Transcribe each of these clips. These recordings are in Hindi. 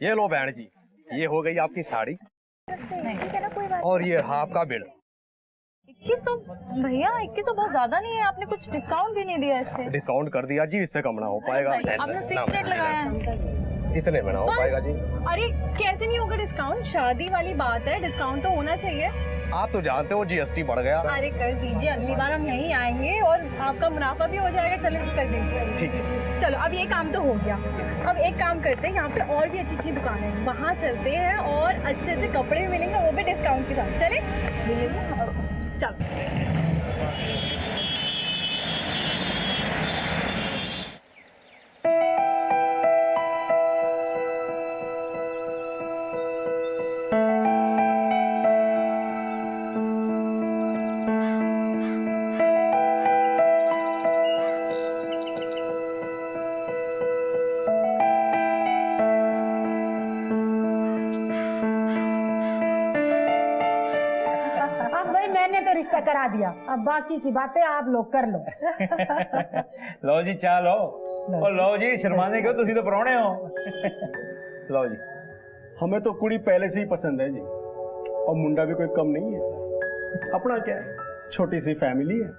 ये लो बहन जी, ये हो गई आपकी साड़ी और ये रहा आपका बिल। 2100 भैया, 2100 बहुत ज्यादा नहीं है? आपने कुछ डिस्काउंट भी नहीं दिया इस पे। डिस्काउंट कर दिया जी, इससे कम ना हो पाएगा। आपने फिक्स रेट लगाया है। इतने में ना हो पाएगा जी। अरे कैसे नहीं होगा डिस्काउंट? शादी वाली बात है, डिस्काउंट तो होना चाहिए। आप तो जानते हो जीएसटी बढ़ गया। अरे कर दीजिए, अगली बार हम यहीं आएंगे और आपका मुनाफा भी हो जाएगा। चलो कर दीजिए। ठीक है। चलो अब ये काम तो हो गया। अब एक काम करते हैं, यहाँ पे और भी अच्छी अच्छी दुकानें हैं, वहाँ चलते हैं और अच्छे अच्छे कपड़े भी मिलेंगे, वो भी डिस्काउंट के साथ। चले चलो। रिश्ता करा दिया, अब बाकी की बातें आप लोग कर लो। लो जी चाह लो। और लो जी, शर्माने क्यों, तुसी तो परौने हो। लो जी। हमें तो कुड़ी पहले से ही पसंद है जी, और मुंडा भी कोई कम नहीं है। अपना क्या है, छोटी सी फैमिली है।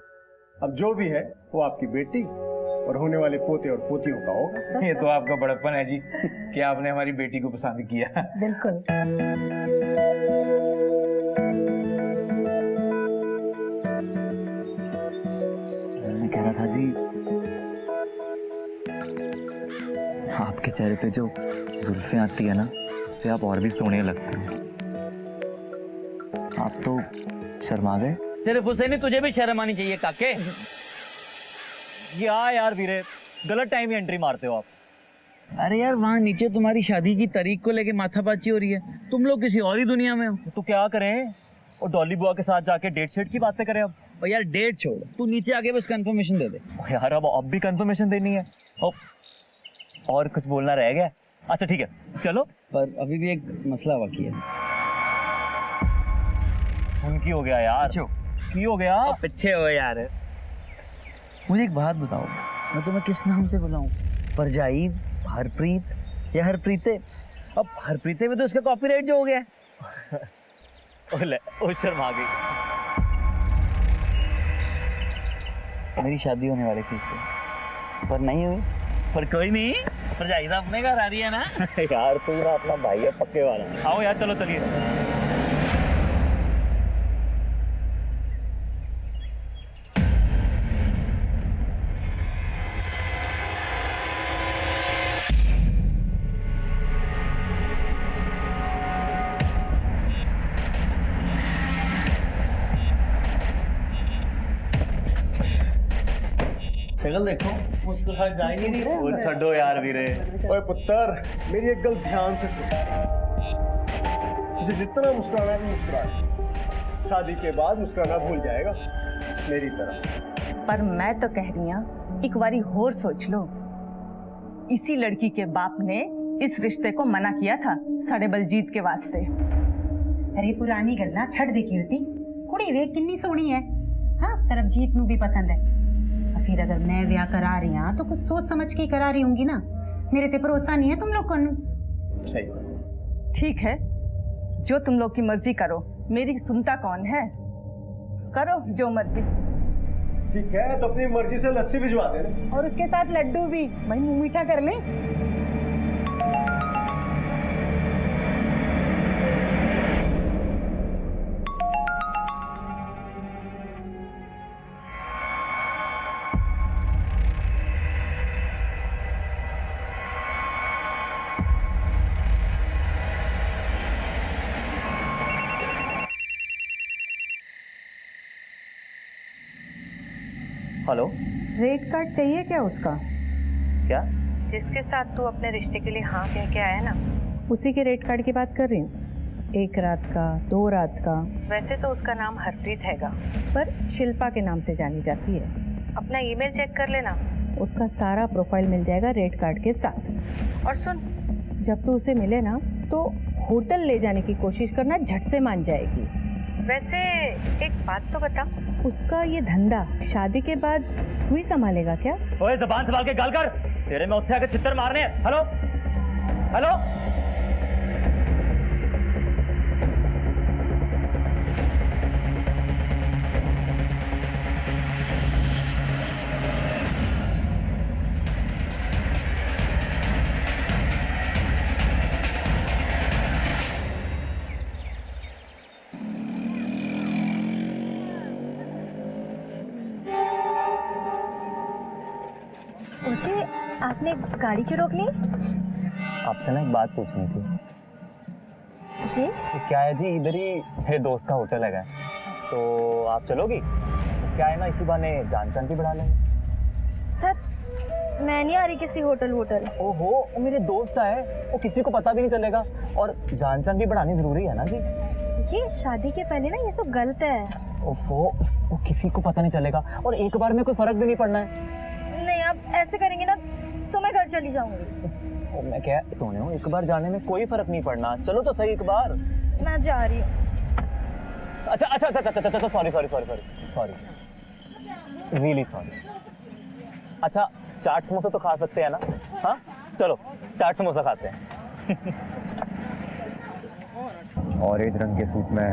अब जो भी है वो आपकी बेटी और होने वाले पोते और पोतियों का होगा। ये तो आपका बड़प्पन है जी कि आपने हमारी बेटी को पसंद किया। बिल्कुल। कह रहा था जी, आपके चेहरे पे जो जुल्फें आती है ना, उससे आप और भी सोने लगते हैं। आप तो शर्मा गए। सिर्फ हुसैनी, तुझे भी शर्म आनी चाहिए काके। यार वीरे, गलत टाइम ही एंट्री मारते हो आप। अरे यार, वहाँ नीचे तुम्हारी शादी की तारीख को लेके माथापाची हो रही है, तुम लोग किसी और ही दुनिया में हो। तो क्या करें, और डॉली बुआ के साथ जाके डेट शेट की बातें करें अब। और यार डेट छोड़, तू नीचे आके बस कंफर्मेशन दे दे। यार अब भी कंफर्मेशन देनी है। और कुछ बोलना रह गया? अच्छा ठीक है, चलो। पर अभी भी एक मसला बाकी है। उनकी हो गया यार। की हो गया? पीछे हो यार। मुझे एक बात बताओ, मैं तुम्हें किस नाम से बुलाऊं? परजाई, हरप्रीत या हरप्रीते? अब हरप्रीते में तो उसका कॉपीराइट जो हो गया है। ओले, ओ शर्मा गई। मेरी शादी होने वाली थी इससे, पर नहीं हुई। पर कोई नहीं, परजाई तो अपने घर आ रही है ना। यार तू ना अपना भाई है पक्के वाला। आओ यार, चलो चलिए। शक्ल देखो, उसको साथ जा ही नहीं रहे। वो छड्डो यार वीरे। ओए पुत्र, मेरी एक गल ध्यान से सुन। तुझे जितना मुस्कुराना है मुस्कुरा, शादी के बाद मुस्कुराना भूल जाएगा मेरी तरह। पर मैं तो कह रही हूँ, एक बारी होर सोच लो। इसी लड़की के बाप ने इस रिश्ते को मना किया था साढ़े बलजीत के वास्ते। अरे पुरानी गल्ला छड़ दे कीर्ति, कुड़ी वे कितनी सोहनी है। हाँ, सरबजीत नू भी पसंद है। फिर अगर मैं ब्याह करा रही हूँ तो कुछ सोच समझ के करा रही होंगी ना। मेरे ते भरोसा नहीं है तुम लोग को। सही। ठीक है, जो तुम लोग की मर्जी करो, मेरी सुनता कौन है। करो जो मर्जी। ठीक है, तो अपनी मर्जी से लस्सी भिजवा दे और उसके साथ लड्डू भी, भाई मुंह मीठा कर ले। हेलो, रेट कार्ड चाहिए क्या उसका? क्या? जिसके साथ तू अपने रिश्ते के लिए हाँ कह के आया ना, उसी के रेट कार्ड की बात कर रही हूँ। 1 रात का, 2 रात का। वैसे तो उसका नाम हरप्रीत हैगा, पर शिल्पा के नाम से जानी जाती है। अपना ईमेल चेक कर लेना, उसका सारा प्रोफाइल मिल जाएगा रेट कार्ड के साथ। और सुन, जब तू उसे मिले ना तो होटल ले जाने की कोशिश करना, झट से मान जाएगी। वैसे एक बात तो बता, उसका ये धंधा शादी के बाद तू ही संभालेगा क्या? ओए ज़बान संभाल के गाल कर, तेरे में उत्थे आके चित्तर मारने। हेलो हेलो, जी आपने गाड़ी क्यों रोक ली? आपसे ना एक बात पूछनी थी। जी क्या है जी, इधर ही मेरे दोस्त का होटल है, तो आप चलोगी? क्या है ना, इसी बहाने जान पहचान भी बढ़ा लेंगे। सर मैं नहीं आ रही किसी होटल। ओहो, वो मेरे दोस्त है, वो किसी को पता भी नहीं चलेगा, और जान पहचान भी बढ़ानी जरूरी है ना जी। ये शादी के पहले ना ये सब गलत है। ओफो, वो किसी को पता नहीं चलेगा, और एक बार में कोई फर्क भी नहीं पड़ना है। नहीं आप ऐसे करेंगे ना तो मैं घर चली जाऊंगी। और मैं क्या सोने हूँ, एक बार जाने में कोई फर्क नहीं पड़ना, चलो तो सही एक बार। मैं जा रही हूँ। अच्छा, सॉरी, रियली सॉरी। अच्छा, चाट समोसा तो खा सकते हैं ना? हाँ चलो चाट समोसा खाते हैं। ऑरेंज रंग के सूट में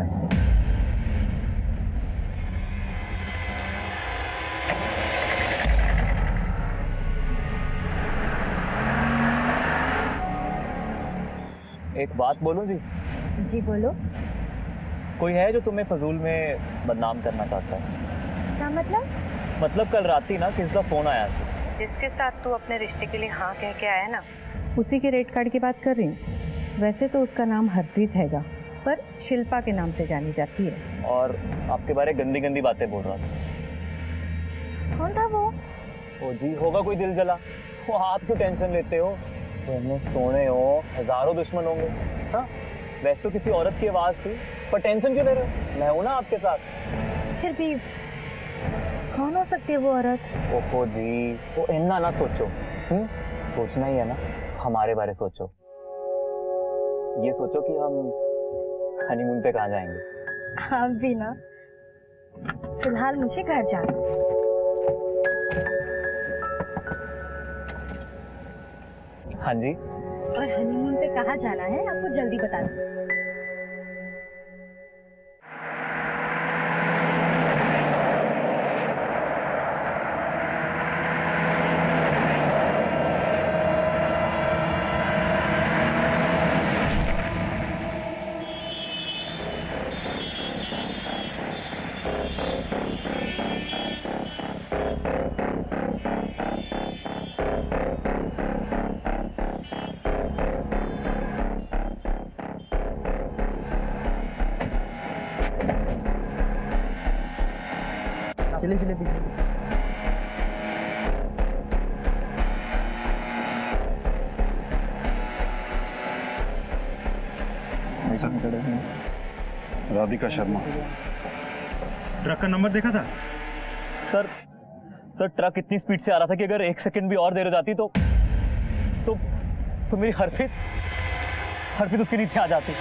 एक बात बोलूं जी? जी बोलो। कोई है जो तुम्हें फजूल में बदनाम करना चाहता है? क्या मतलब? मतलब कल रात ही ना किसी का फोन आया था। जिसके साथ तू अपने रिश्ते के लिए हाँ कह के आया ना, उसी के रेट कार्ड की बात कर रही हूँ। वैसे तो उसका नाम हरप्रीत हैगा, पर शिल्पा के नाम से जानी जाती है। और आपके बारे गंदी गंदी बातें बोल रहा था। कौन था वो? ओ जी, होगा कोई दिल जला। वो आप क्यों टेंशन लेते हो? तुम सोने हो, हजारों दुश्मन होंगे। हाँ, वैसे तो किसी औरत की आवाज थी, पर टेंशन क्यों ले रहे हो? मैं हूं ना आपके साथ। फिर भी कौन हो सकती है वो औरत? ओहो जी, वो इन्ना ना सोचो। सोचना ही है ना, हमारे बारे सोचो। ये सोचो कि हम हनीमून पे कहाँ जाएंगे। आप भी ना। फिलहाल मुझे घर जाना। हाँ जी। और हनीमून पे कहाँ जाना है आपको जल्दी बता दो। चले पीछे। राधिका शर्मा। ट्रक का नंबर देखा था? सर ट्रक इतनी स्पीड से आ रहा था कि अगर एक सेकंड भी और देर हो जाती तो मेरी हरप्रीत उसके नीचे आ जाती।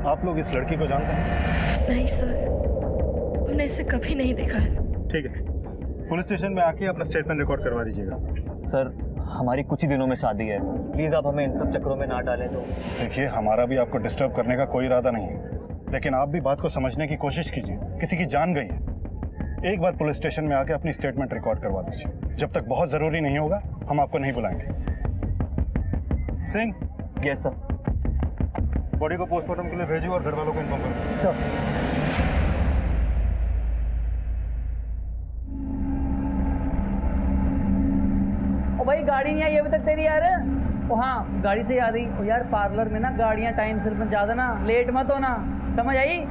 आप लोग इस लड़की को जानते हैं? नहीं सर, हमने इसे कभी नहीं देखा है। ठीक है, पुलिस स्टेशन में आके अपना स्टेटमेंट रिकॉर्ड करवा दीजिएगा। सर हमारी कुछ ही दिनों में शादी है, प्लीज आप हमें इन सब चक्करों में ना डालें। तो देखिए, हमारा भी आपको डिस्टर्ब करने का कोई इरादा नहीं है, लेकिन आप भी बात को समझने की कोशिश कीजिए। किसी की जान गई है। एक बार पुलिस स्टेशन में आके अपनी स्टेटमेंट रिकॉर्ड करवा दीजिए। जब तक बहुत जरूरी नहीं होगा हम आपको नहीं बुलाएंगे। सिंह। Yes sir. बॉडी को पोस्टमार्टम के लिए भेजो और घर वालों को इन्फॉर्म करो। ओ भाई, गाड़ी नहीं आई अभी तक तेरी यार। ओ हाँ, गाड़ी से याद आई। ओ यार, पार्लर में ना गाड़ियां टाइम से पहुंचा देना, लेट मत होना, समझ आई?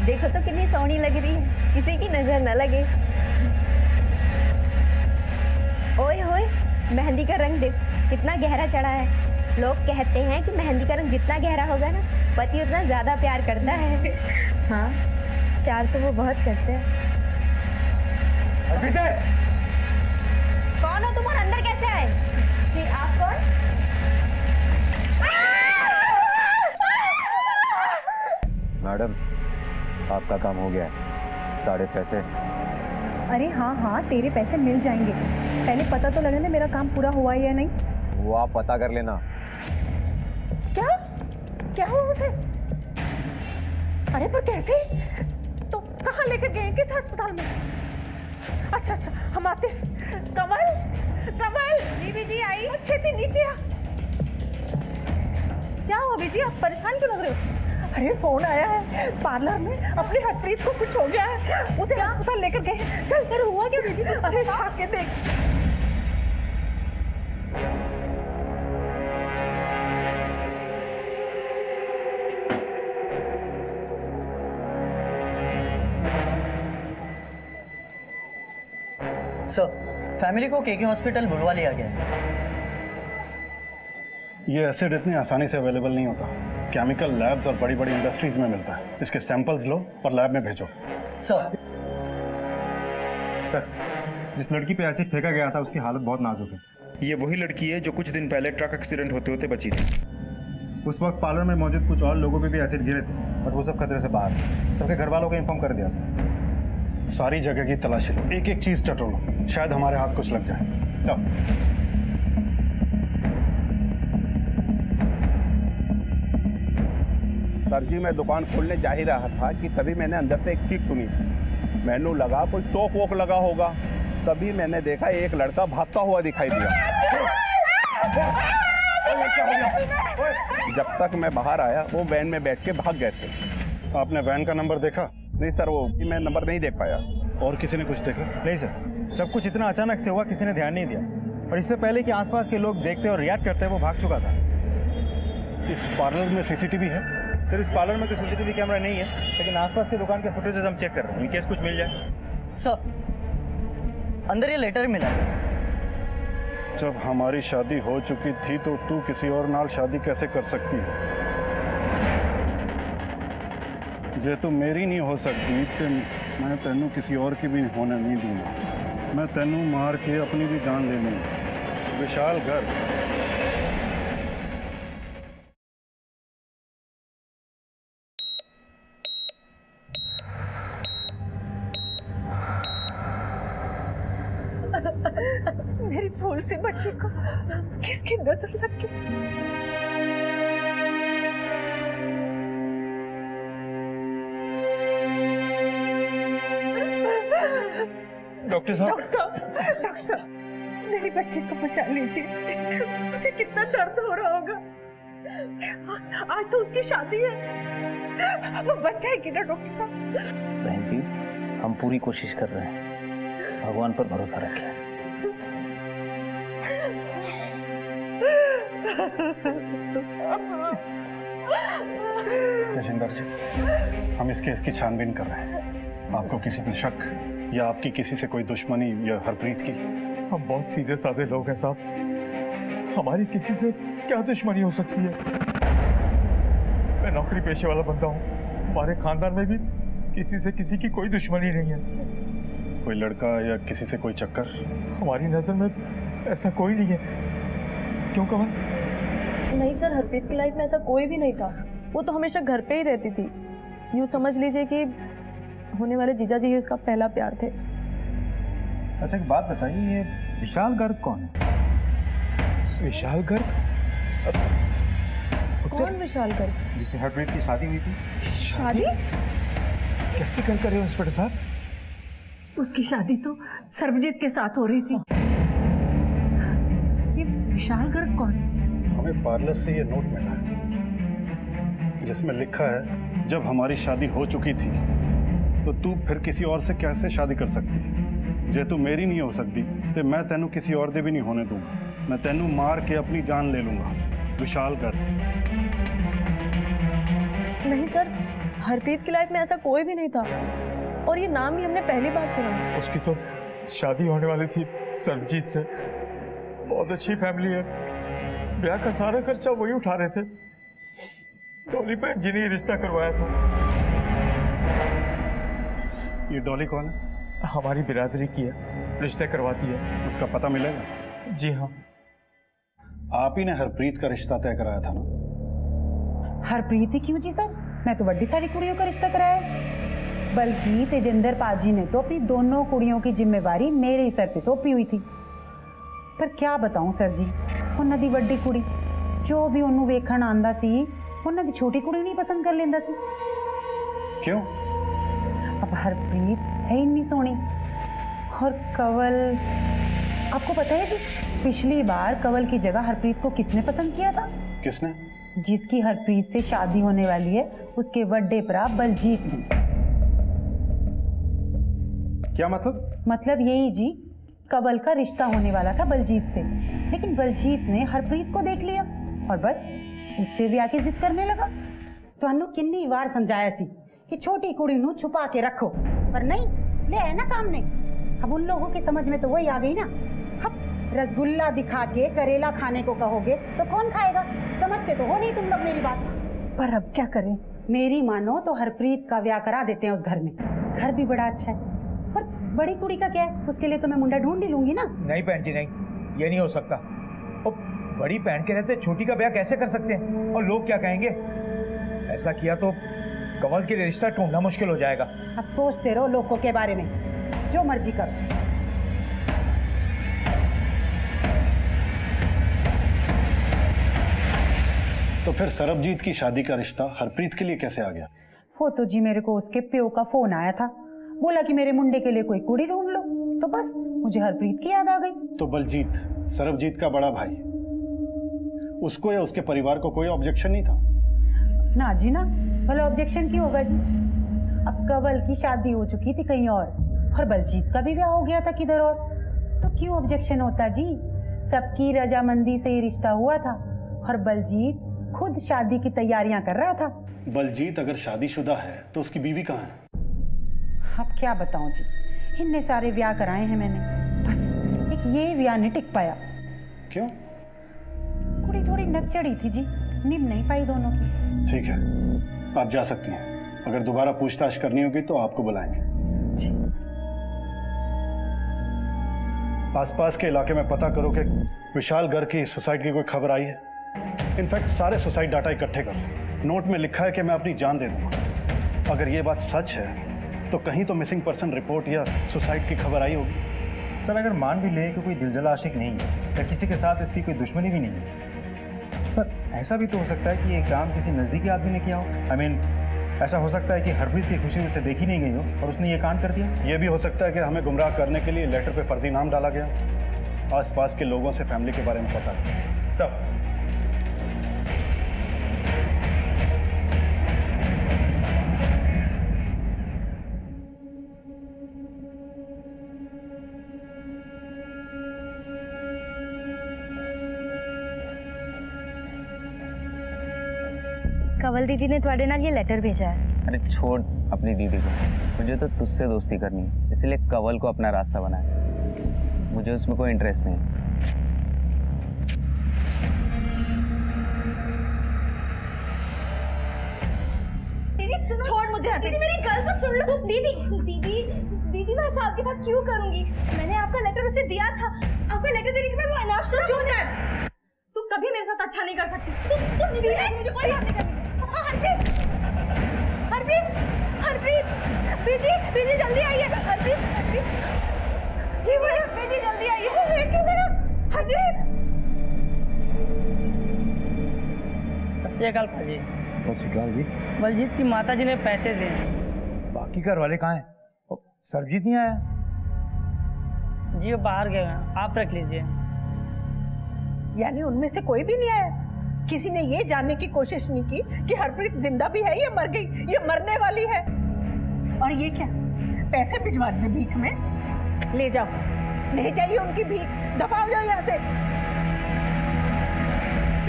देखो तो कितनी सोहनी लग रही है, किसी की नजर न लगे। ओए होए, मेहंदी का रंग देख कितना गहरा चढ़ा है। लोग कहते हैं कि मेहंदी का रंग जितना गहरा होगा ना, पति उतना ज्यादा प्यार करता है। हाँ, प्यार तो वो बहुत करते हैं। कौन हो तुम और अंदर कैसे आए? जी आप कौन? मैडम, आपका काम हो गया है, सारे पैसे। अरे हाँ हाँ, तेरे पैसे मिल जाएंगे, पहले पता तो लगे ना मेरा काम पूरा हुआ है या नहीं। वो आप पता कर लेना। क्या क्या हुआ उसे? अरे पर कैसे? तो कहाँ लेकर गए, किस अस्पताल में? अच्छा अच्छा, हम आते हैं। कमल, कमल। जी जी आई। छेती नीचे आ। क्या हुआ बीजी, आप परेशान क्यों लग रहे हो? अरे फोन आया है पार्लर में, अपनी हरप्रीत को कुछ हो गया है, उसे अस्पताल लेकर गए। चल तेरे हुआ क्या बीजी? अरे झाँक के देख। सर, फैमिली को केके हॉस्पिटल बुलवा लिया गया है। ये एसिड इतनी आसानी से अवेलेबल नहीं होता, केमिकल लैब्स और बड़ी बड़ी इंडस्ट्रीज में मिलता है। इसके सैंपल्स लो और लैब में भेजो। सर, सर, जिस लड़की पे एसिड फेंका गया था उसकी हालत बहुत नाजुक है। ये वही लड़की है जो कुछ दिन पहले ट्रक एक्सीडेंट होते होते बची थी। उस वक्त पार्लर में मौजूद कुछ और लोगों पे भी एसिड गिरे थे, बट वो सब खतरे से बाहर थे। सबके घर वालों को इन्फॉर्म कर दिया सर। सारी जगह की तलाशी लो, एक एक चीज टटोलो, शायद हमारे हाथ कुछ लग जाए। सब सर जी, मैं दुकान खोलने जा ही रहा था कि तभी मैंने अंदर से एक चीख सुनी। मैंने लगा कोई टोक वोक लगा होगा, तभी मैंने देखा एक लड़का भागता हुआ दिखाई दिया। जब तक मैं बाहर आया वो वैन में बैठ के भाग गए थे। आपने वैन का नंबर देखा? नहीं सर, वो मैं नंबर नहीं देख पाया। और किसी ने कुछ देखा? नहीं सर, सब कुछ इतना अचानक से हुआ, किसी ने ध्यान नहीं दिया। और इससे पहले कि आसपास के लोग देखते और रिएक्ट करते वो भाग चुका था। इस पार्लर में सीसीटीवी है? सर, इस पार्लर में कोई सीसीटीवी कैमरा नहीं है, लेकिन आसपास के दुकान के फुटेजेस हम चेक कर रहे हैं, इन केस कुछ मिल जाए। सर, अंदर ये लेटर मिला। जब हमारी शादी हो चुकी थी तो तू किसी और नाल शादी कैसे कर सकती है? जे तू मेरी नहीं हो सकती तो मैं तेनू किसी और की भी होने नहीं दूंगा। मैं तेनू मार के अपनी भी जान ले लूंगा। विशाल घर। मेरी फूल से बच्ची को किसकी नजर लग गई? डॉक्टर साहब, डॉक्टर साहब, मेरी बच्ची को बचा लीजिए। उसे कितना दर्द हो रहा होगा। आज तो उसकी शादी है, वो बच्चा है कि ना डॉक्टर साहब? बहन जी, हम पूरी कोशिश कर रहे हैं, भगवान पर भरोसा रखें। तेजिंदर जी, हम इस केस की छानबीन कर रहे हैं। आपको किसी पे शक या आपकी किसी से कोई दुश्मनी या हरप्रीत की? हम बहुत सीधे साधे लोग हैं साहब, हमारी किसी से क्या दुश्मनी हो सकती है? मैं नौकरी पेशे वाला बंदा हूँ, हमारे खानदान में भी किसी से किसी की कोई दुश्मनी नहीं है। कोई लड़का या किसी से कोई चक्कर? हमारी नजर में ऐसा कोई नहीं है। क्यों कमल? नहीं सर, हरप्रीत की लाइफ में ऐसा कोई भी नहीं था। वो तो हमेशा घर पे ही रहती थी। यूँ समझ लीजिए कि होने वाले जीजा जी ही उसका पहला प्यार थे। अच्छा, एक बात बताइए, ये विशाल गर्ग कौन है? विशाल गर्ग? कौन विशाल गर्ग? जिससे हरप्रीत की शादी हुई थी। शादी? कैसे कर रहे हो इंस्पेक्टर साहब? उसकी शादी तो सर्वजीत के साथ हो रही थी। ये विशाल गर्ग कौन? हमें पार्लर से ये नोट मिला है जिसमें लिखा है, जब हमारी शादी हो चुकी थी तो तू फिर किसी और से कैसे शादी कर सकती है? जे तू मेरी नहीं हो सकती तो मैं तेनू किसी और दे भी नहीं होने दूंगा। मैं तेनू मार के अपनी जान ले लूंगा। विशाल गर्ग। नहीं सर, हरप्रीत की लाइफ में ऐसा कोई भी नहीं था, और ये नाम ही हमने पहली बार सुना। उसकी तो शादी होने वाली थी सर्वजीत से। बहुत अच्छी फैमिली है, ब्याह का सारा खर्चा वही उठा रहे थे। डॉली बहन जी ने रिश्ता करवाया था। ये डॉली कौन है? हमारी बिरादरी की है, रिश्ते करवाती है। उसका पता मिलेगा? जी हाँ। आप ही ने हरप्रीत का रिश्ता तय कराया था ना? हरप्रीत ही क्यों जी सर? मैं तो बड़ी सारी कुड़ियों का रिश्ता कराया है। बल्कि तेजिंदर पाजी ने तो अपनी दोनों कुड़ियों की जिम्मेवारी मेरे ही सर पे सौंपी हुई थी। पर क्या बताऊं सर जी, उन्हां दी वड्डी कुड़ी जो भी उन्होंने वेखण आंदा सी, उन्हां दी छोटी कुड़ी नहीं पसंद कर लेंदा सी। क्यों? अब हरप्रीत है इतनी सोहनी, और कंवल, आपको पता है जी पिछली बार कंवल की जगह हरप्रीत को किसने पसंद किया था? किसने? जिसकी हरप्रीत से शादी होने वाली है, उसके बड़े भरा बलजीत ने। क्या मतलब? मतलब यही जी, कंवल का रिश्ता होने वाला था बलजीत से, लेकिन बलजीत ने हरप्रीत को देख लिया और बस उससे भी आके जिद करने लगा। ਤੁਹਾਨੂੰ किन्नी बार समझाया सी कि छोटी कुड़ी नू छुपा के रखो, पर नहीं, ले आए ना सामने। अब उन लोगों की समझ में तो वही आ गई ना। अब रसगुल्ला दिखा के करेला खाने को कहोगे तो कौन खाएगा? समझते तो हो नहीं तुम लोग मेरी बात। पर अब क्या करें? मेरी मानो तो हरप्रीत का ब्याह करा देते हैं उस घर में। घर भी बड़ा अच्छा है, और बड़ी कुड़ी का क्या है, उसके लिए तो मैं मुंडा ढूंढ ही लूंगी ना। नहीं बहन जी, नहीं, ये नहीं हो सकता। और बड़ी बहन के रहते छोटी का ब्याह कैसे कर सकते हैं? और लोग क्या कहेंगे? ऐसा किया तो कंवल के लिए रिश्ता ढूंढना मुश्किल हो जाएगा। अब सोचते रहो लोगों के बारे में, जो मर्जी करो। तो फिर सरबजीत की शादी का रिश्ता हरप्रीत के लिए कैसे आ गया? वो तो जी मेरे को उसके प्यो का फोन आया था, बोला कि मेरे मुंडे के लिए कोई कुड़ी ढूंढ लो, तो बस मुझे हरप्रीत की याद आ गई। तो बलजीत सरबजीत का बड़ा भाई, उसको या उसके परिवार को कोई ऑब्जेक्शन नहीं था? ना जी ना, भला ऑब्जेक्शन क्यों होगा जी? अब कंवल की शादी हो चुकी थी कहीं और बलजीत का भी ब्याह हो गया था किधर और, तो क्यों ऑब्जेक्शन होता जी? सबकी रजामंदी से ही रिश्ता हुआ था और बलजीत खुद शादी की तैयारियां कर रहा था। बलजीत अगर शादीशुदा है तो उसकी बीवी कहाँ है? अब क्या बताऊं जी, इतने सारे ब्याह कराए हैं मैंने, बस एक ये ब्याह नहीं टिक पाया। क्यों? कुड़ी थोड़ी नकचड़ी थी जी, निभ नहीं पाई दोनों की। ठीक है, आप जा सकती हैं। अगर दोबारा पूछताछ करनी होगी तो आपको बुलाएंगे। जी। आसपास के इलाके में पता करो कि विशाल घर की सुसाइड की कोई खबर आई है। इनफैक्ट सारे सुसाइड डाटा इकट्ठे करो। नोट में लिखा है कि मैं अपनी जान दे दूंगा। अगर ये बात सच है तो कहीं तो मिसिंग पर्सन रिपोर्ट या सुसाइड की खबर आई होगी। सर अगर मान भी ले कि कोई दिलजला आशिक नहीं है या किसी के साथ इसकी कोई दुश्मनी भी नहीं है, सर ऐसा भी तो हो सकता है कि ये काम किसी नज़दीकी आदमी ने किया हो। I mean, ऐसा हो सकता है कि हरप्रीत की खुशी उसे देखी नहीं गई हो और उसने ये कांड कर दिया। ये भी हो सकता है कि हमें गुमराह करने के लिए लेटर पे फर्जी नाम डाला गया। आसपास के लोगों से फैमिली के बारे में पता है सब। कंवल दीदी ने तुम्हारे नाल ये लेटर भेजा है। अरे छोड़ अपनी दीदी को, मुझे तो तुझसे दोस्ती करनी है, इसलिए कंवल को अपना रास्ता बनाया। मुझे उसमें कोई इंटरेस्ट नहीं। दीदी सुनो, छोड़ मुझे। दीदी मेरी गल तो सुन लो। दीदी दीदी दीदी मैं ऐसा आपके साथ क्यों करूंगी? मैंने आपका लेटर उसे दिया था। आपका लेटर देने के बाद वो अनाप शनाप क्यों कर? तू कभी मेरे साथ अच्छा नहीं कर सकती। दीदी मुझे कोई बात नहीं करनी। हरप्रीत हरप्रीत हरप्रीत दीदी दीदी जल्दी आइए। हरप्रीत हरप्रीत जी बोले दीदी जल्दी आइए। हरप्रीत सत श्री अकाल पाजी। सत श्री अकाल जी। बलजीत की माताजी ने पैसे दिए। बाकी घर वाले कहाँ हैं? सरबजीत नहीं आया? जी वो बाहर गए हैं, आप रख लीजिए। यानी उनमें से कोई भी नहीं आया? किसी ने ये जानने की कोशिश नहीं की कि हरप्रीत जिंदा भी है या मर गई, या मरने वाली है? और ये क्या, पैसे भिजवा दे भीख में? ले जाओ, नहीं चाहिए उनकी भीख, दफा हो जाओ यहाँ से।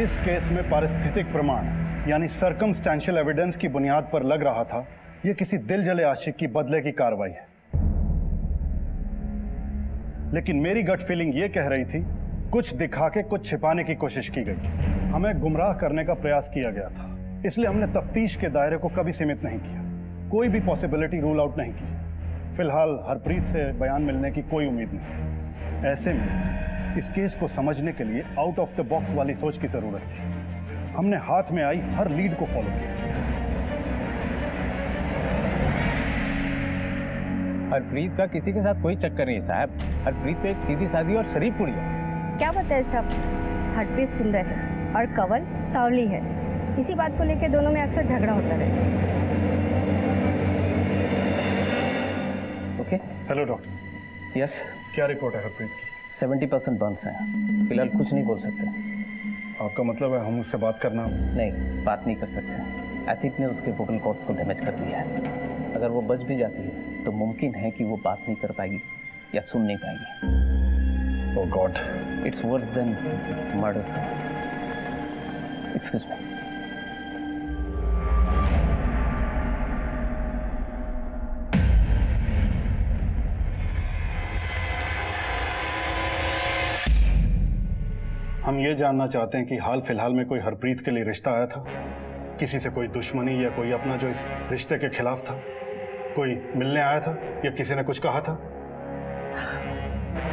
इस केस में पारिस्थितिक प्रमाण यानी सर्कमस्टेंशियल एविडेंस की बुनियाद पर लग रहा था यह किसी दिल जले आशिक की बदले की कार्रवाई है, लेकिन मेरी गट फीलिंग यह कह रही थी कुछ दिखा के कुछ छिपाने की कोशिश की गई। हमें गुमराह करने का प्रयास किया गया था, इसलिए हमने तफ्तीश के दायरे को कभी सीमित नहीं किया, कोई भी पॉसिबिलिटी रूल आउट नहीं की। फिलहाल हरप्रीत से बयान मिलने की कोई उम्मीद नहीं। ऐसे में इस केस को समझने के लिए आउट ऑफ द बॉक्स वाली सोच की जरूरत थी। हमने हाथ में आई हर लीड को फॉलो किया। हरप्रीत का किसी के साथ कोई चक्कर नहीं साहब। हरप्रीत तो एक सीधी सादी और शरीफ कुड़ी है। क्या बताए सब? हरप्रीत सुंदर है और कंवल सावली है। इसी बात को लेकर दोनों में अक्सर झगड़ा होता रहे। ओके। Hello doctor. यस। क्या रिपोर्ट है हरप्रीत की? 70% बर्न्स हैं। फिलहाल कुछ नहीं बोल सकते। आपका मतलब है हम उससे बात करना? नहीं, बात नहीं कर सकते। एसिड ने उसके वोकल कॉर्ड्स को डैमेज कर दिया है। अगर वो बच भी जाती है तो मुमकिन है कि वो बात नहीं कर पाएगी या सुन नहीं पाएगी। Oh God, it's worse than murder sir. Excuse me. हम ये जानना चाहते हैं कि हाल फिलहाल में कोई हरप्रीत के लिए रिश्ता आया था? किसी से कोई दुश्मनी या कोई अपना जो इस रिश्ते के खिलाफ था? कोई मिलने आया था या किसी ने कुछ कहा था?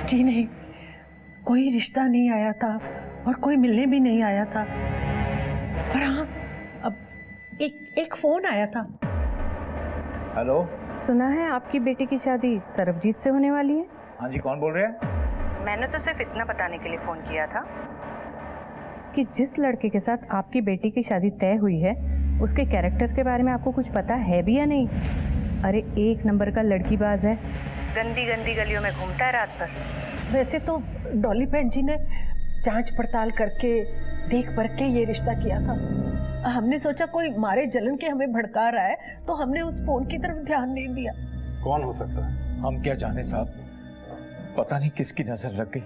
जी नहीं, कोई रिश्ता नहीं आया था और कोई मिलने भी नहीं आया था। पर हाँ, अब एक फोन आया था। हेलो। सुना है आपकी बेटी की शादी सरबजीत से होने वाली है? हाँ जी, कौन बोल रहे हैं? मैंने तो सिर्फ इतना बताने के लिए फोन किया था कि जिस लड़के के साथ आपकी बेटी की शादी तय हुई है उसके कैरेक्टर के बारे में आपको कुछ पता है भी या नहीं? अरे एक नंबर का लड़कीबाज है, गंदी गंदी गलियों में घूमता है रात भर। वैसे तो डॉली बहन जी ने जांच पड़ताल करके देख परख के ये रिश्ता किया था। हमने सोचा कोई मारे जलन के हमें भड़का रहा है तो हमने उस फोन की तरफ ध्यान नहीं दिया। कौन हो सकता है? हम क्या जाने साहब, पता नहीं किसकी नजर लग गई।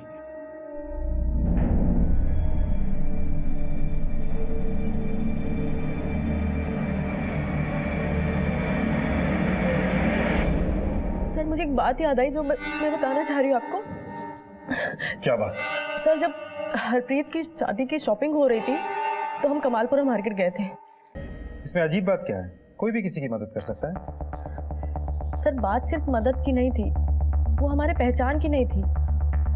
सर मुझे एक बात याद आई जो मैं बताना चाह रही हूँ आपको। क्या बात? सर जब हरप्रीत की शादी की शॉपिंग हो रही थी तो हम कमालपुरा मार्केट गए थे। इसमें अजीब बात क्या है? कोई भी किसी की मदद कर सकता है। सर बात सिर्फ मदद की नहीं थी, वो हमारे पहचान की नहीं थी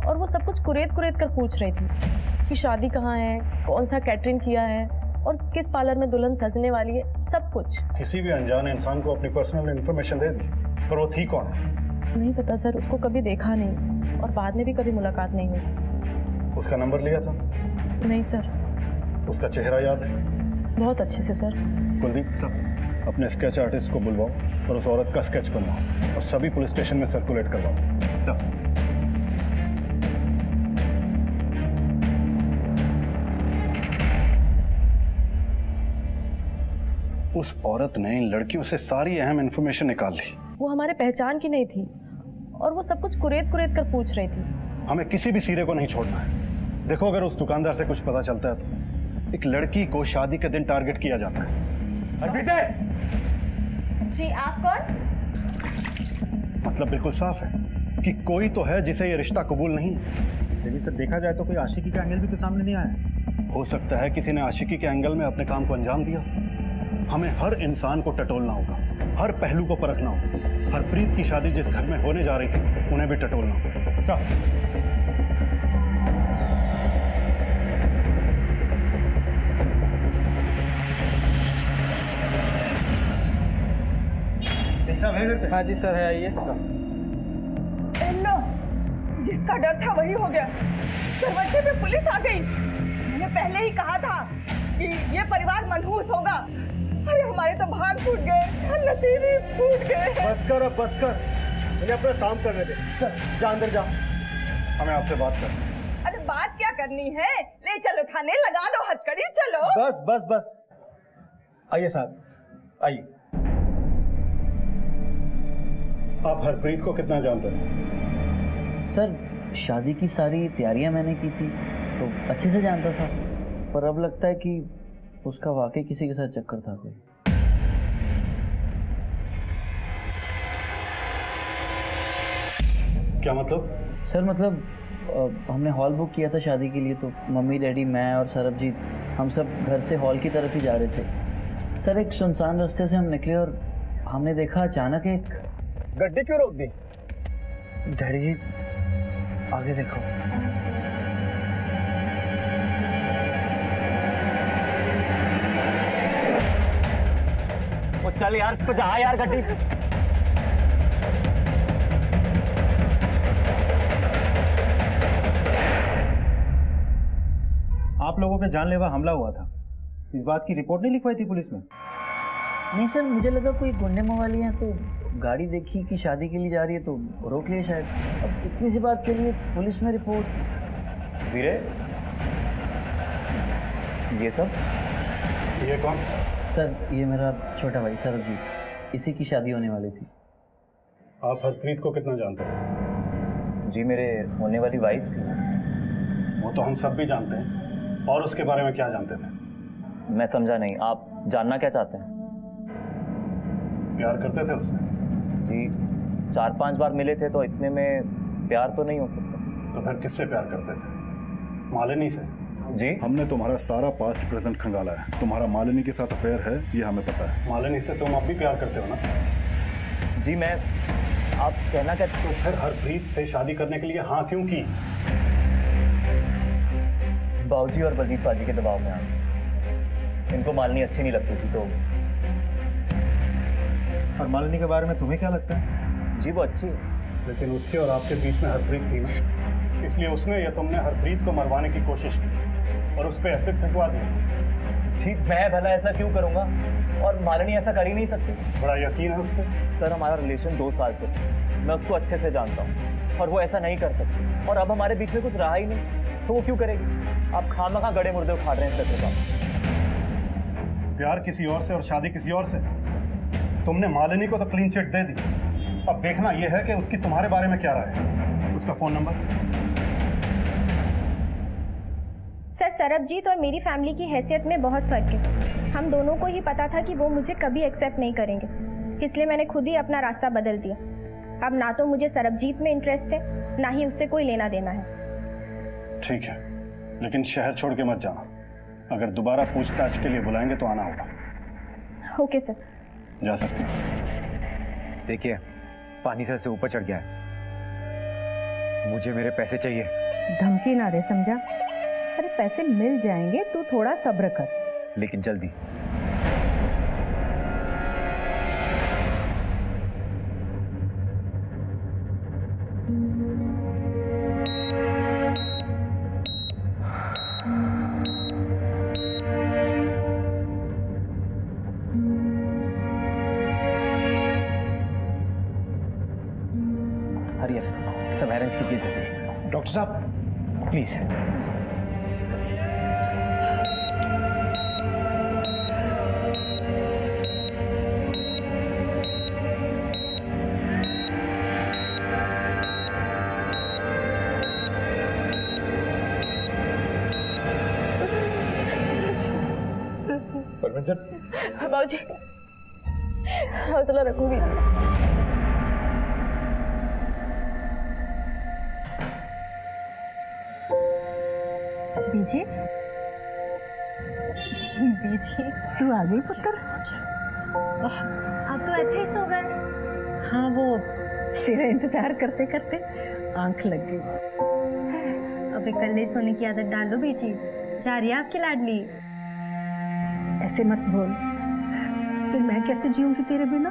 और वो सब कुछ कुरेद कुरेद कर पूछ रही थी कि शादी कहाँ है, कौन सा कैटरिंग किया है और किस पार्लर में दुल्हन सजने वाली है, सब कुछ। किसी भी अनजान इंसान को अपनी पर्सनल इंफॉर्मेशन दे दी, पर वो थी कौन? नहीं पता सर, उसको कभी देखा नहीं और बाद में भी कभी मुलाकात नहीं हुई। उसका नंबर लिया था? नहीं सर। उसका चेहरा याद है? बहुत अच्छे से सर। कुलदीप सर, अपने स्केच आर्टिस्ट को बुलवाओ और उस औरत का स्केच बनवाओ और सभी पुलिस स्टेशन में सर्कुलेट करवाओ। सर उस औरत ने इन लड़कियों से सारी अहम इंफॉर्मेशन निकाल ली। वो हमारे पहचान की नहीं थी और वो सब कुछ कुरेद कुरेद कर पूछ रही थी। हमें किसी भी सिरे को नहीं छोड़ना है। देखो, अगर उस दुकानदार से कुछ पता चलता है तो एक लड़की को शादी के दिन टारगेट किया जाता है। अर्पिता! जी आप कौन? मतलब बिल्कुल साफ है कि कोई तो है जिसे ये रिश्ता कबूल नहीं है। लेकिन सर देखा जाए तो कोई आशिकी का एंगल भी तो सामने नहीं आया। हो सकता है किसी ने आशिकी के एंगल में अपने काम को अंजाम दिया। हमें हर इंसान को टटोलना होगा, हर पहलू को परखना होगा। हरप्रीत की शादी जिस घर में होने जा रही थी उन्हें भी टटोलना होगा। साहब सिंह साहब है घर पे? हाँ जी सर है, आइए। लो, जिसका डर था वही हो गया। दरवाजे पे पुलिस आ गई। मैंने पहले ही कहा था कि ये परिवार मनहूस होगा। अरे हमारे तो भाग फूट गए, नसीब ही फूट गए। बस कर, अब बस कर। मुझे अपना काम करने दे। चल जा अंदर जा, हमें आपसे बात करनी। अरे बात क्या करनी है? ले चलो थाने, लगा दो हथकड़ी, चलो। बस बस बस, आइए साहब, आइए। आप हरप्रीत को कितना जानते हैं? सर शादी की सारी तैयारियां मैंने की थी तो अच्छे से जानता था, पर अब लगता है कि उसका वाकई किसी के साथ चक्कर था कोई। क्या मतलब? सर मतलब हमने हॉल बुक किया था शादी के लिए, तो मम्मी डैडी मैं और सरबजीत हम सब घर से हॉल की तरफ ही जा रहे थे। सर एक सुनसान रास्ते से हम निकले और हमने देखा अचानक एक गड्डी क्यों रोक दी? डैडी जी आगे देखो। वो चल यार, जा यार गड्डी। आप लोगों पे जानलेवा हमला हुआ था, इस बात की रिपोर्ट नहीं लिखवाई थी पुलिस में? नहीं सर, मुझे लगा कोई गुंडे मवाली हैं तो गाड़ी देखी कि शादी के लिए जा रही है तो रोक लिया शायद। अब इतनी सी बात के लिए पुलिस में रिपोर्ट। वीरे, ये सब? ये कौन? सर ये मेरा छोटा भाई सरबजीत, इसी की शादी होने वाली थी। आप हरप्रीत को कितना जानते थे? जी मेरे होने वाली वाइफ थी। वो तो हम सब भी जानते हैं, और उसके बारे में क्या जानते थे? मैं समझा नहीं, आप जानना क्या चाहते हैं? प्यार करते थे उससे? जी 4-5 बार मिले थे, तो इतने में प्यार तो नहीं हो सकता। तो फिर किससे प्यार करते थे? मालिनी से? जी हमने तुम्हारा सारा पास्ट प्रेजेंट खंगाला है, तुम्हारा मालिनी के साथ अफेयर है ये हमें पता है। मालिनी से तुम अब भी प्यार करते हो ना? जी मैं, आप कहना क्या? तो फिर हरप्रीत से शादी करने के लिए हाँ क्यों की? बाबूजी और बलजीत बाजी के दबाव में आ गए। इनको मालिनी अच्छी नहीं लगती थी तो। और मालिनी के बारे में तुम्हें क्या लगता है? जी वो अच्छी है, लेकिन उसके और आपके बीच में हरप्रीत थी ना, इसलिए उसने या तुमने हरप्रीत को मरवाने की कोशिश की और उस पर एसिड फेंकवा दिया। जी मैं भला ऐसा क्यों करूंगा, और मालिनी ऐसा कर ही नहीं सकती। बड़ा यकीन है उस पर? सर हमारा रिलेशन 2 साल से, मैं उसको अच्छे से जानता हूँ, और वो ऐसा नहीं कर सकती। और अब हमारे बीच में कुछ रहा ही नहीं, तो वो क्यों करेगी? आप खामखा गड़े मुर्दे उखाड़ रहे हैं सर साहब। प्यार किसी और से और शादी किसी और से। तुमने मालिनी को तो क्लीन चिट दे दी, अब देखना यह है कि उसकी तुम्हारे बारे में क्या राय है। उसका फोन नंबर? सर सरबजीत और मेरी फैमिली की हैसियत में बहुत फ़र्क है। हम दोनों को ही पता था कि वो मुझे कभी एक्सेप्ट नहीं करेंगे, इसलिए मैंने खुद ही अपना रास्ता बदल दिया। अब ना तो मुझे सरबजीत में इंटरेस्ट है, ना ही उससे कोई लेना देना है। ठीक है, लेकिन शहर छोड़ के मत जाना। अगर दोबारा पूछताछ के लिए बुलाएंगे तो आना होगा। Okay sir. जा सकते हैं। देखिए पानी सर से ऊपर चढ़ गया है, मुझे मेरे पैसे चाहिए। धमकी ना दे, समझा? अरे पैसे मिल जाएंगे, तू थोड़ा सब्र कर। लेकिन जल्दी। हरियर सब अरेंज कीजिए। डॉक्टर साहब प्लीज। बाबूजी हौसला रखूंगी। बीजी, बीजी तू आ गई पुत्र? अब तो ऐसे ही सो गए। हाँ वो तेरा इंतजार करते करते आंख लग गई। अब इकल्ले सोने की आदत डालो बीजी, जा रही है आपकी लाडली। ऐसे मत बोल, फिर मैं कैसे जीऊंगी तेरे बिना?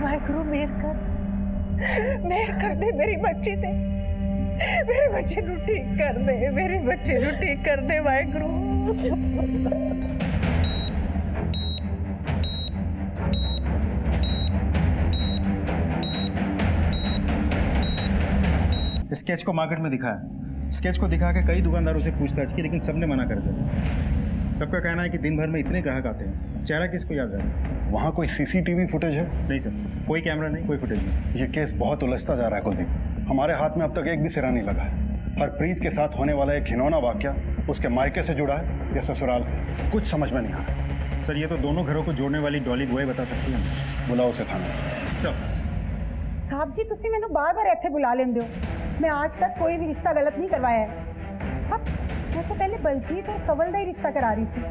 वाहेगुरु मेहर कर दे मेरी बच्ची ते, मेरे बच्चे नू ठीक कर दे, मेरे बच्चे नू ठीक कर दे वाहेगुरु। स्केच को मार्केट में दिखाया, स्केच को दिखा के कई दुकानदारों से पूछताछ की, लेकिन सबने मना कर दिया। सबका कहना है कि दिन भर में इतने ग्राहक आते हैं, चेहरा किसको याद रहे। वहाँ कोई सीसीटीवी फुटेज है? नहीं सर, कोई कैमरा नहीं, कोई फुटेज नहीं। ये केस बहुत उलझता जा रहा है कुलदीप, हमारे हाथ में अब तक एक भी सिरा नहीं लगा है। हरप्रीत के साथ होने वाला एक घिनौना वाकया उसके मायके से जुड़ा है या ससुराल से, कुछ समझ में नहीं आ रहा। सर ये तो दोनों घरों को जोड़ने वाली डॉली वो बता सकती है। बुलाओ उसे थाने। साहब जी तुसी मैनू बार-बार ਇੱਥੇ बुला लेंदे हो, मैं आज तक कोई भी रिश्ता गलत नहीं करवाया है। अब मैं तो पहले बलजीत और कंवल का ही रिश्ता करा रही थी,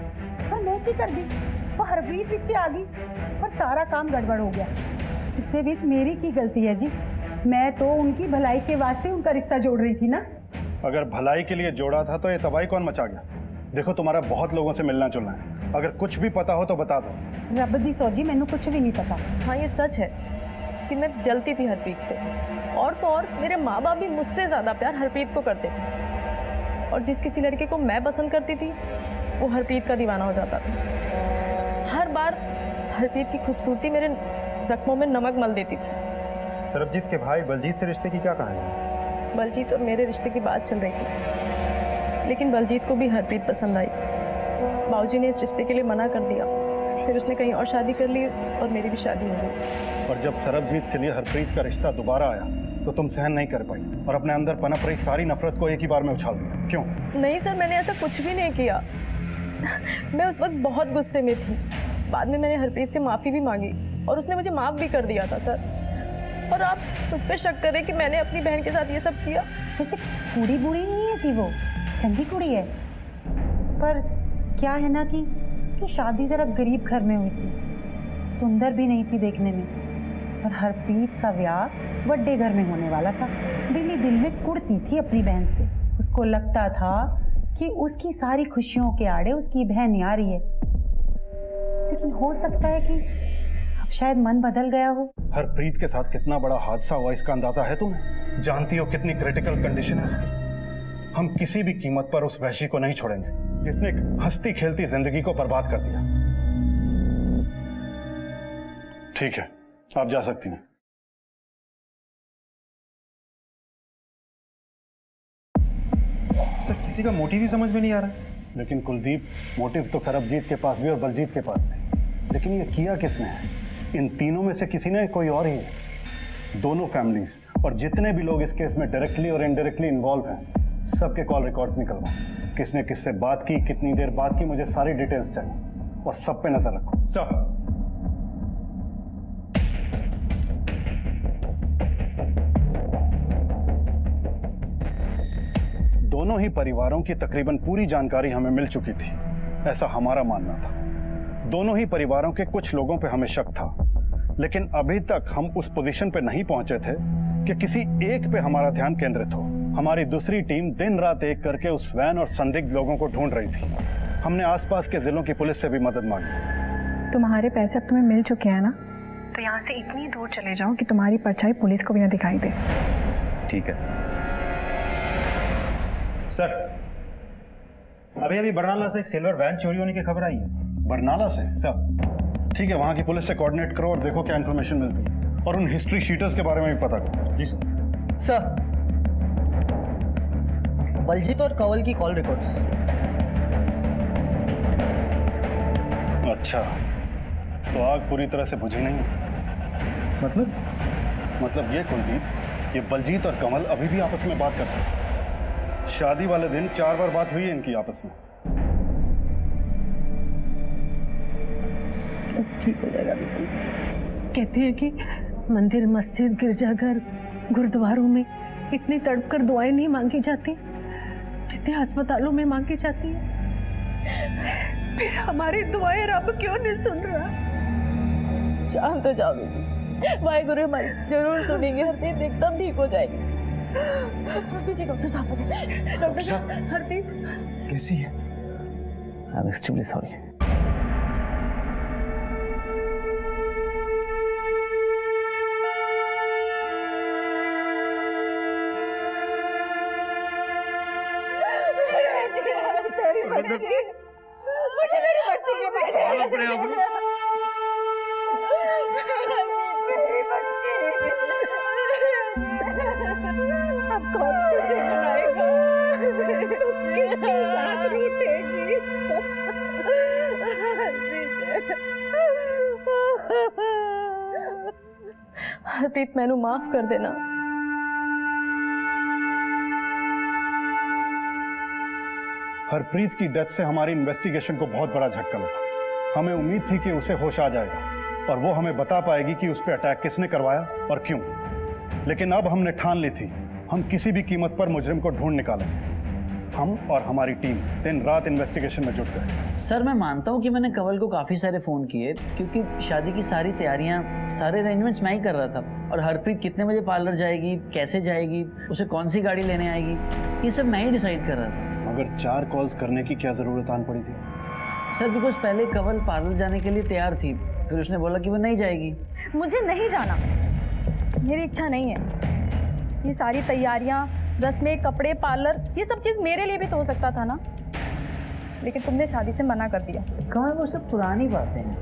पर मैं की कर दी, वो हरप्रीत पीछे आ गई और सारा काम गड़बड़ हो गया। इसके बीच मेरी की गलती है जी? मैं तो उनकी भलाई के वास्ते उनका रिश्ता जोड़ रही थी ना। अगर भलाई के लिए जोड़ा था तो ये तबाही कौन मचा गया? देखो तुम्हारा बहुत लोगों से मिलना जुलना है, अगर कुछ भी पता हो तो बता दो। रब दी सौजी मैनू कुछ भी नहीं पता। हाँ ये सच है, कि मैं जलती थी हरप्रीत से। और तो और मेरे माँ बाप भी मुझसे ज़्यादा प्यार हरप्रीत को करते थे, और जिस किसी लड़के को मैं पसंद करती थी वो हरप्रीत का दीवाना हो जाता था। हर बार हरप्रीत की खूबसूरती मेरे जख्मों में नमक मल देती थी। सरबजीत के भाई बलजीत से रिश्ते की क्या कहानी है? बलजीत और मेरे रिश्ते की बात चल रही थी, लेकिन बलजीत को भी हरप्रीत पसंद आई। बाबूजी ने इस रिश्ते के लिए मना कर दिया, फिर उसने कहीं और शादी कर ली और मेरी भी शादी हो गई। और जब सरबजीत के लिए हरप्रीत का रिश्ता दोबारा आया तो तुम सहन नहीं कर पाई और अपने अंदर पनप रही सारी नफरत को एक ही बार में उछाल दिया। क्यों? नहीं सर, मैंने ऐसा कुछ भी नहीं किया। मैं उस वक्त बहुत गुस्से में थी। बाद में मैंने हरप्रीत से माफ़ी भी मांगी और उसने मुझे माफ़ भी कर दिया था सर। और आप मुझ पर शक करें कि मैंने अपनी बहन के साथ ये सब किया। वैसे कुड़ी बुरी नहीं है जी, वो ठंडी कुड़ी है, पर क्या है ना कि उसकी शादी जरा गरीब घर में हुई थी, सुंदर भी नहीं थी देखने में, और हरप्रीत का ब्याह बड़े घर में होने वाला था। दिल ही दिल में कुड़ती थी अपनी बहन से। उसको लगता था कि उसकी सारी खुशियों के आड़े उसकी बहन आ रही है, लेकिन हो सकता है कि अब शायद मन बदल गया हो। हरप्रीत के साथ कितना बड़ा हादसा हुआ इसका अंदाजा है तुम्हें? जानती हो कितनी क्रिटिकल कंडीशन है उसकी। हम किसी भी कीमत पर उस वहशी को नहीं छोड़ेंगे जिसने एक हंसती खेलती जिंदगी को बर्बाद कर दिया। ठीक है, आप जा सकती हैं। सर किसी का मोटिव ही समझ में नहीं आ रहा। लेकिन कुलदीप, मोटिव तो सरबजीत के पास भी और बलजीत के पास भी, लेकिन ये किया किसने है? इन तीनों में से किसी ने, कोई और ही है। दोनों फैमिलीज और जितने भी लोग इस केस में डायरेक्टली और इनडायरेक्टली इन्वॉल्व हैं, सबके कॉल रिकॉर्ड्स निकलवाओ। किसने किससे बात की, कितनी देर बात की, मुझे सारी डिटेल्स चाहिए और सब पे नजर रखो। सर दोनों ही परिवारों की तकरीबन पूरी जानकारी हमें मिल चुकी थी, ऐसा हमारा मानना था। दोनों ही परिवारों के कुछ लोगों पे हमें शक था, लेकिन अभी तक हम उस पोजीशन पे नहीं पहुंचे थे कि किसी एक पे हमारा ध्यान केंद्रित हो। हमारी दूसरी टीम दिन रात एक करके उस वैन और संदिग्ध लोगों को ढूंढ रही थी। हमने आसपास के जिलों की पुलिस से भी मदद मांगी। तुम्हारे पैसे अब तुम्हें मिल चुके हैं ना, तो यहाँ से इतनी दूर चले जाओ कि तुम्हारी परछाई पुलिस को भी ना दिखाई दे। ठीक है सर। अभी अभी बरनाला से एक सिल्वर वैन चोरी होने की खबर आई है। बरनाला से? सर ठीक है, वहां की पुलिस से कोऑर्डिनेट करो और देखो क्या इन्फॉर्मेशन मिलती है, और उन हिस्ट्री शीटर्स के बारे में भी पता करो। जी सर। सर, बलजीत और कंवल की कॉल रिकॉर्ड्स। अच्छा, तो आग पूरी तरह से बुझी नहीं। मतलब ये कुलदीप, ये बलजीत और कंवल अभी भी आपस में बात करते हैं। शादी वाले दिन 4 बार बात हुई है इनकी आपस में। ठीक हो जाएगा। कहते हैं कि मंदिर, मस्जिद, गिरजाघर, गुरुद्वारों में इतनी तड़प कर दुआएं नहीं मांगी जाती जितने अस्पतालों में मांगी जाती है। फिर हमारी दुआएं रब क्यों नहीं सुन रहा? शांत हो जाओ बेटी, वाहेगुरु हमारी जरूर सुनेंगे। हरप्रीत एकदम ठीक हो जाएगी। पीछे डॉक्टर साहब, डॉक्टर साहब, हरप्रीत कैसी है? I am extremely sorry. मुझे मेरी बच्ची के बारे अब कौन तुझे बनाएगा? किसके साथ रूठेगी? हरप्रीत, मैनू माफ कर देना। हरप्रीत की डेथ से हमारी इन्वेस्टिगेशन को बहुत बड़ा झटका लगा। हमें उम्मीद थी कि उसे होश आ जाएगा और वो हमें बता पाएगी कि उस पर अटैक किसने करवाया और क्यों। लेकिन अब हमने ठान ली थी, हम किसी भी कीमत पर मुजरिम को ढूंढ निकालेंगे। हम और हमारी टीम दिन रात इन्वेस्टिगेशन में जुट गए। सर, मैं मानता हूँ कि मैंने कंवल को काफ़ी सारे फ़ोन किए, क्योंकि शादी की सारी तैयारियाँ, सारे अरेंजमेंट्स मैं ही कर रहा था। और हरप्रीत कितने बजे पार्लर जाएगी, कैसे जाएगी, उसे कौन सी गाड़ी लेने आएगी, ये सब मैं ही डिसाइड कर रहा था। मगर 4 कॉल्स करने की क्या ज़रूरत आन पड़ी थी? सर, बिकॉज पहले कंवल पार्लर जाने के लिए तैयार थी, फिर उसने बोला कि वो नहीं जाएगी। मुझे नहीं जाना। मेरी इच्छा नहीं है। ये सारी तैयारियां, रस्में, कपड़े, पार्लर, ये सब चीज़ मेरे लिए भी तो हो सकता था ना, लेकिन तुमने शादी से मना कर दिया। कहाँ वो सब पुरानी बातें हैं,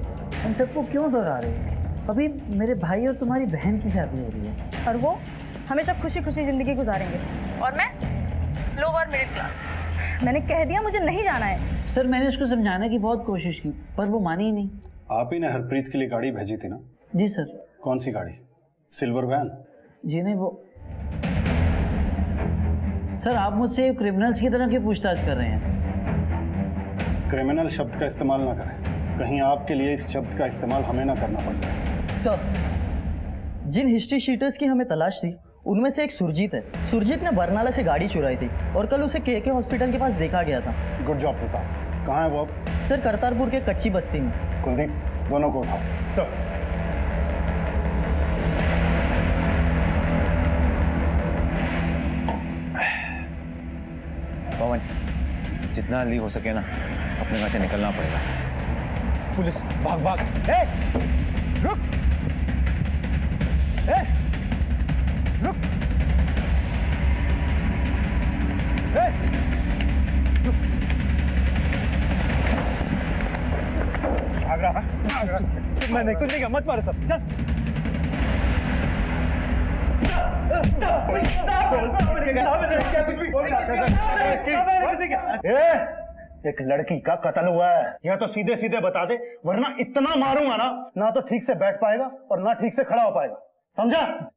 उन सबको क्यों दोहरा रहे हो? अभी मेरे भाई और तुम्हारी बहन की शादी हो रही है और वो हमेशा खुशी खुशी ज़िंदगी गुजारेंगे और मैं लोअर मिडिल क्लास। मैंने कह दिया मुझे नहीं जाना है। सर मैंने उसको समझाने की बहुत कोशिश की पर वो मानी ही नहीं। आप ही ने हरप्रीत के लिए गाड़ी भेजी थी ना? जी सर। कौन सी गाड़ी? Silver van? जी नहीं, वो सर आप मुझसे क्रिमिनल्स की तरह क्यों पूछताछ कर रहे हैं? क्रिमिनल शब्द का इस्तेमाल ना करें, कहीं आपके लिए इस शब्द का इस्तेमाल हमें ना करना पड़ जाए। सर, जिन हिस्ट्री शीटर्स की हमें तलाश थी उनमें से एक सुरजीत है। सुरजीत ने बरनाला से गाड़ी चुराई थी और कल उसे के हॉस्पिटल के पास देखा गया था। Good job Pratap. कहाँ है वो अब? सर करतारपुर के कच्ची बस्ती में। कुलदीप, दोनों को उठाओ। सर। पवन, जितना जल्दी हो सके ना अपने घर से निकलना पड़ेगा। पुलिस, भाग भाग। ए, रुक। ए, रुक। ए, रुक। भाग रहा, भाग रहा। मैंने कुछ नहीं कहा, मत मारो सब। चल। एक लड़की का कत्ल हुआ है, या तो सीधे सीधे बता दे, वरना इतना मारूंगा ना, ना तो ठीक से बैठ पाएगा और ना ठीक से खड़ा हो पाएगा, समझा?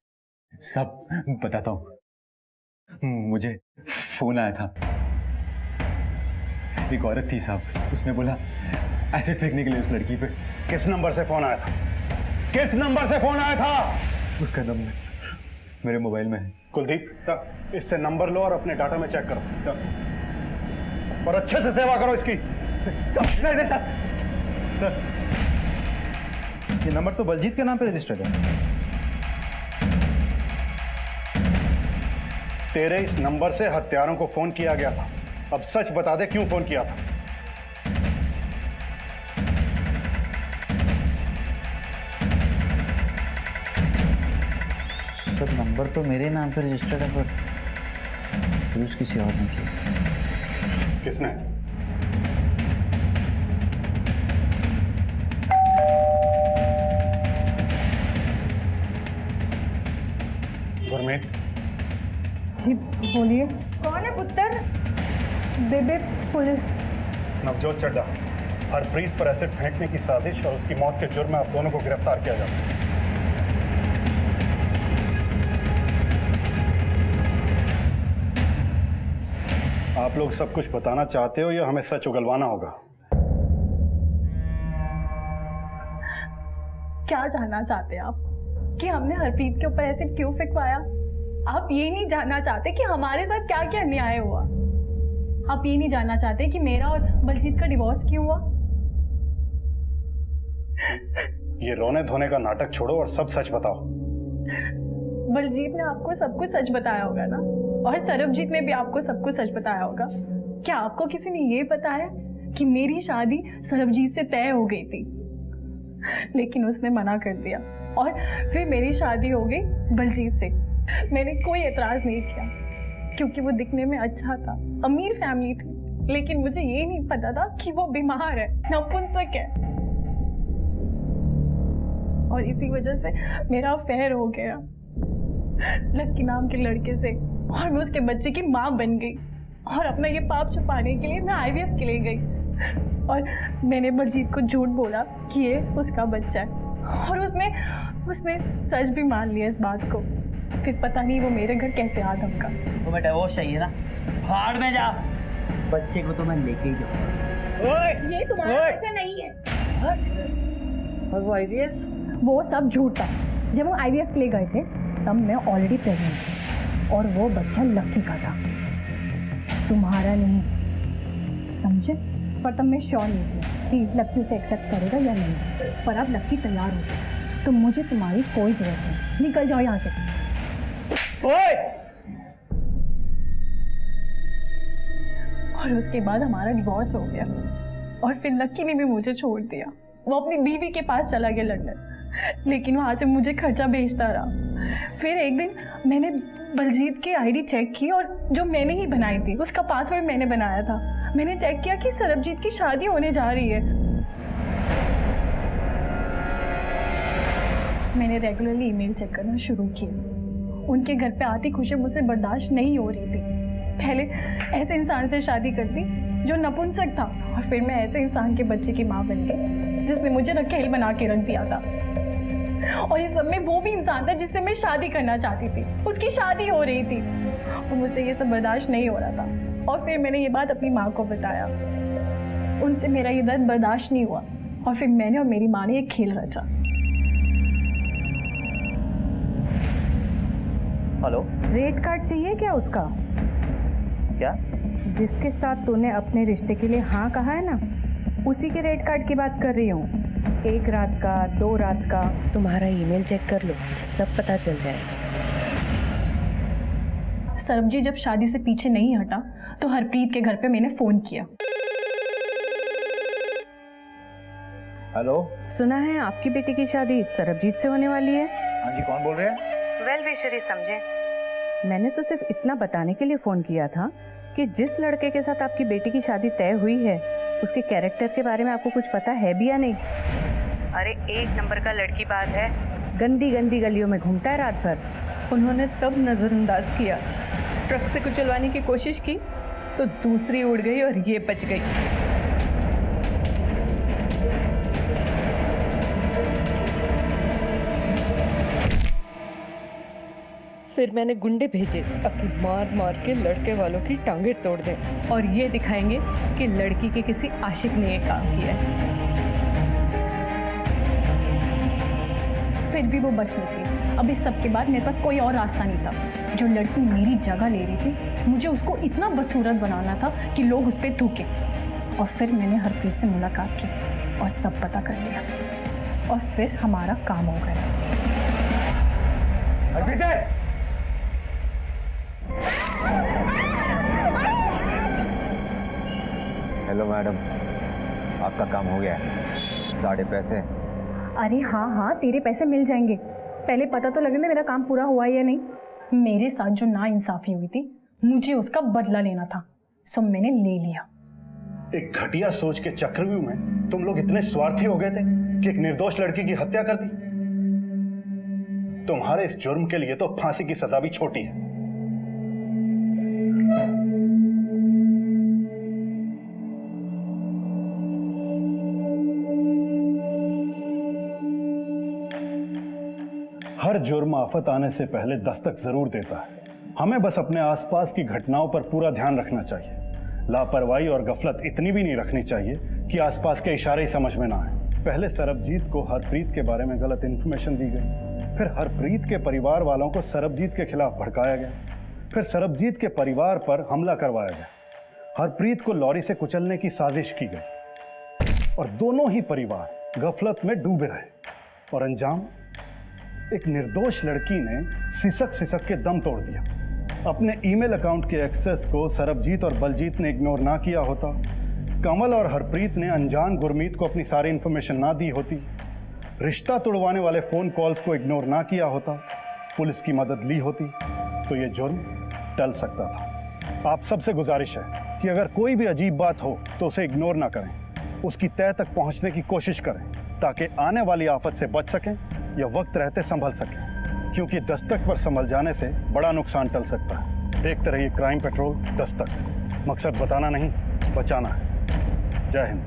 सब बताता हूँ। मुझे फोन आया था, एक औरत थी साहब, उसने बोला एसिड फेंकने के लिए उस लड़की पे। किस नंबर से फोन आया था? किस नंबर से फोन आया था? उसका नंबर मेरे मोबाइल में है। कुलदीप सर, इससे नंबर लो और अपने डाटा में चेक करो सर, और अच्छे से सेवा करो इसकी। सर, नहीं सर, सर ये नंबर तो बलजीत के नाम पे रजिस्टर्ड है। तेरे इस नंबर से हत्यारों को फोन किया गया था, अब सच बता दे क्यों फोन किया था? सर नंबर तो मेरे नाम पे रजिस्टर्ड है पर यूज किसी और ने किया। किसने? गुरमीत। जी बोलिए। कौन है पुत्र? बेबे पुलिस। नवजोत चड्ढा, हरप्रीत पर एसिड फेंकने की साजिश और उसकी मौत के जुर्म में आप दोनों को गिरफ्तार किया जाता है। आप लोग सब कुछ बताना चाहते हो या हमें सच उगलवाना होगा? क्या जानना चाहते हैं आप कि हमने हरप्रीत के ऊपर एसिड क्यों फेंकवाया? आप ये नहीं जानना चाहते कि हमारे साथ क्या क्या अन्याय हुआ? आप ये नहीं जानना चाहते कि मेरा और बलजीत का डिवोर्स क्यों हुआ? ये रोने धोने का नाटक छोड़ो और सब सच बताओ। बलजीत ने आपको सब कुछ सच बताया होगा ना, और सरबजीत ने भी आपको सब कुछ सच बताया होगा। क्या आपको किसी ने ये बताया कि मेरी शादी सरबजीत से तय हो गई थी, लेकिन उसने मना कर दिया और फिर मेरी शादी हो गई बलजीत से? मैंने कोई एतराज नहीं किया क्योंकि वो दिखने में अच्छा था, अमीर फैमिली थी, लेकिन मुझे ये नहीं पता था कि वो बीमार है, नपुंसक है, और इसी वजह से मेरा अफेयर हो गया लक्की नाम के लड़के से, और मैं उसके बच्चे की माँ बन गई, और अपना ये पाप छुपाने के लिए मैं IVF के लिए गई, और मैंने बलजीत को झूठ बोला कि ये उसका बच्चा है, और उसने सच भी मान लिया इस बात को। फिर पता नहीं वो मेरे घर कैसे आ धमका। तुम्हें डिवोर्स चाहिए ना, भाड़ में जा, बच्चे को तो मैं लेके ही जाऊंगा। ये तुम्हारा बच्चा नहीं है। और वो IVF? वो सब झूठ था। जब वो IVF के लिए गए थे तब मैं ऑलरेडी प्रेग्नेंट थी और वो बच्चा लक्की का था, तुम्हारा नहीं, समझे? पर तब मैं श्योर नहीं थी कि लक्की उसे एक्सेप्ट करेगा या नहीं, पर अब लक्की तैयार हो गई तो मुझे तुम्हारी कोई जरूरत नहीं। निकल जाओ यहाँ से। ओए! और उसके बाद हमारा डिवोर्स हो गया और फिर लक्की ने भी मुझे छोड़ दिया। वो अपनी बीवी के पास चला गया लंदन। लेकिन वहाँ से मुझे खर्चा भेजता रहा। फिर एक दिन मैंने बलजीत की आईडी चेक की और जो मैंने ही बनाई थी, उसका पासवर्ड मैंने बनाया था। मैंने चेक किया कि सरबजीत की शादी होने जा रही है। मैंने रेगुलरली ईमेल चेक करना शुरू किया। उनके घर पे आती खुशी मुझसे बर्दाश्त नहीं हो रही थी। पहले ऐसे इंसान से शादी करती जो नपुंसक था, और फिर मैं ऐसे इंसान के बच्चे की माँ बन गई जिसने मुझे रखेल बना के रख दिया था। और इस सब में वो भी इंसान था जिससे मैं शादी करना चाहती थी। उसकी शादी हो रही थी और मुझसे ये सब बर्दाश्त नहीं हो रहा था। और फिर मैंने ये बात अपनी माँ को बताया। उनसे मेरा ये दर्द बर्दाश्त नहीं हुआ और फिर मैंने और मेरी माँ ने एक खेल रचा। हेलो, रेट कार्ड चाहिए क्या उसका? क्या? जिसके साथ तूने अपने रिश्ते के लिए हाँ कहा है ना, उसी के रेट कार्ड की बात कर रही हूँ। 1 रात का, 2 रात का। तुम्हारा ईमेल चेक कर लो, सब पता चल जाएगा। सरबजीत जब शादी से पीछे नहीं हटा तो हरप्रीत के घर पे मैंने फोन किया। हेलो, सुना है आपकी बेटी की शादी सरबजीत से होने वाली है। हाँ जी, कौन बोल रहे हैं? वेल विशर ही समझे। मैंने तो सिर्फ इतना बताने के लिए फोन किया था कि जिस लड़के के साथ आपकी बेटी की शादी तय हुई है, उसके कैरेक्टर के बारे में आपको कुछ पता है भी या नहीं? अरे 1 नंबर का लड़की बाज है। गंदी गंदी गलियों में घूमता है रात भर। उन्होंने सब नजरअंदाज किया। ट्रक से कुचलवाने की कोशिश की तो दूसरी उड़ गई और ये बच गई। फिर मैंने गुंडे भेजे ताकि मार मार के लड़के वालों की टांगे तोड़ दें और ये दिखाएंगे कि लड़की के किसी आशिक ने ये काम किया है। फिर भी वो बच निकली। अब इस सब के बाद मेरे पास कोई और रास्ता नहीं था। जो लड़की मेरी जगह ले रही थी, मुझे उसको इतना बदसूरत बनाना था कि लोग उस पर थूके। और फिर मैंने हरप्रीत से मुलाकात की और सब पता कर लिया और फिर हमारा काम हो गया। हेलो मैडम, आपका काम हो गया है। 7.5 पैसे। अरे हाँ हाँ, तेरे पैसे मिल जाएंगे। पहले पता तो लगने दे मेरा काम पूरा हुआ या नहीं। मेरे साथ जो नाइंसाफी हुई थी, मुझे उसका बदला लेना था, सो मैंने ले लिया। एक घटिया सोच के चक्रव्यूह में तुम लोग इतने स्वार्थी हो गए थे कि एक निर्दोष लड़की की हत्या कर दी। तुम्हारे इस जुर्म के लिए तो फांसी की सजा भी छोटी है। हर जुर्म आफत आने से पहले दस्तक जरूर देता है। हमें बस अपने आसपास की घटनाओं पर पूरा ध्यान रखना चाहिए। लापरवाही और गफलत इतनी भी नहीं रखनी चाहिए कि आसपास के इशारे ही समझ में ना आए। पहले सरबजीत को हरप्रीत के बारे में गलत इंफॉर्मेशन दी गई, फिर हरप्रीत के परिवार वालों को सरबजीत के खिलाफ भड़काया गया, फिर सरबजीत के परिवार पर हमला करवाया गया। हरप्रीत को लॉरी से कुचलने की साजिश की गई और दोनों ही परिवार गफलत में डूबे रहे। और अंजाम, एक निर्दोष लड़की ने सिसक सिसक के दम तोड़ दिया। अपने ईमेल अकाउंट के एक्सेस को सरबजीत और बलजीत ने इग्नोर ना किया होता, कमल और हरप्रीत ने अनजान गुरमीत को अपनी सारी इंफॉर्मेशन ना दी होती, रिश्ता तोड़वाने वाले फोन कॉल्स को इग्नोर ना किया होता, पुलिस की मदद ली होती, तो ये जुर्म टल सकता था। आप सबसे गुजारिश है कि अगर कोई भी अजीब बात हो तो उसे इग्नोर ना करें, उसकी तह तक पहुंचने की कोशिश करें ताकि आने वाली आफत से बच सकें या वक्त रहते संभल सकें, क्योंकि दस्तक पर संभल जाने से बड़ा नुकसान टल सकता है। देखते रहिए क्राइम पेट्रोल दस्तक। मकसद बताना नहीं, बचाना है। जय हिंद।